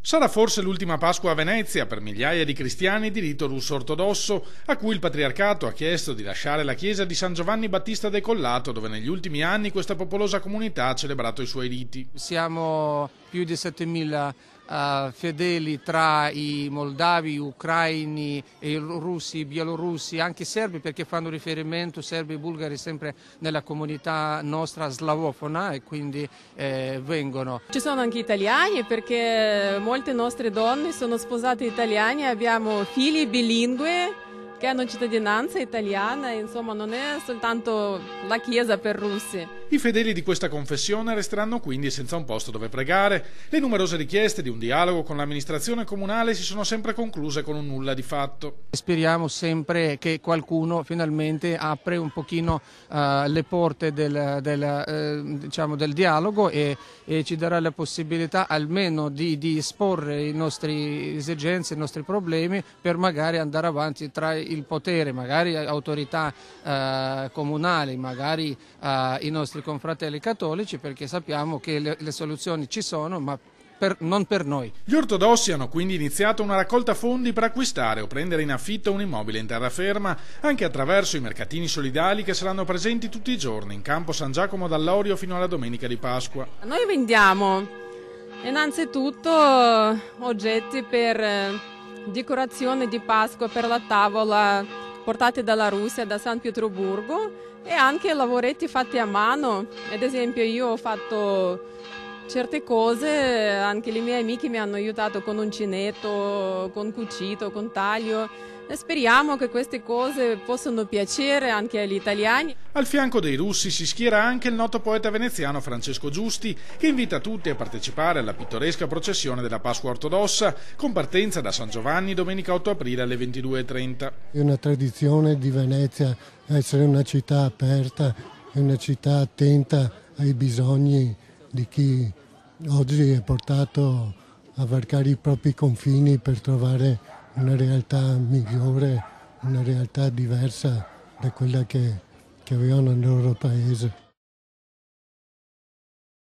Sarà forse l'ultima Pasqua a Venezia per migliaia di cristiani di rito russo ortodosso, a cui il patriarcato ha chiesto di lasciare la chiesa di San Giovanni Battista Decollato, dove negli ultimi anni questa popolosa comunità ha celebrato i suoi riti. Siamo più di 7.000 fedeli tra i moldavi, ucraini, i russi, i bielorussi, anche serbi, perché fanno riferimento, serbi e bulgari, sempre nella comunità nostra slavofona, e quindi vengono. Ci sono anche italiani, perché molte nostre donne sono sposate italiane, abbiamo figli bilingue che hanno cittadinanza italiana, insomma non è soltanto la chiesa per russi. I fedeli di questa confessione resteranno quindi senza un posto dove pregare. Le numerose richieste di un dialogo con l'amministrazione comunale si sono sempre concluse con un nulla di fatto. Speriamo sempre che qualcuno finalmente apre un pochino le porte diciamo, del dialogo e ci darà la possibilità almeno di esporre le nostre esigenze, i nostri problemi, per magari andare avanti tra il potere, magari autorità comunali, magari i nostri confratelli cattolici, perché sappiamo che le soluzioni ci sono, ma non per noi. Gli ortodossi hanno quindi iniziato una raccolta fondi per acquistare o prendere in affitto un immobile in terraferma, anche attraverso i mercatini solidali che saranno presenti tutti i giorni in campo San Giacomo d'Allorio fino alla domenica di Pasqua. Noi vendiamo innanzitutto oggetti per decorazione di Pasqua per la tavola portati dalla Russia, da San Pietroburgo, e anche lavoretti fatti a mano. Ad esempio io ho fatto certe cose, anche le mie amiche mi hanno aiutato con uncinetto, con cucito, con taglio, e speriamo che queste cose possano piacere anche agli italiani. Al fianco dei russi si schiera anche il noto poeta veneziano Francesco Giusti, che invita tutti a partecipare alla pittoresca processione della Pasqua ortodossa, con partenza da San Giovanni domenica 8 aprile alle 22:30. È una tradizione di Venezia essere una città aperta, una città attenta ai bisogni di chi oggi è portato a varcare i propri confini per trovare una realtà migliore, una realtà diversa da quella che avevano nel loro paese.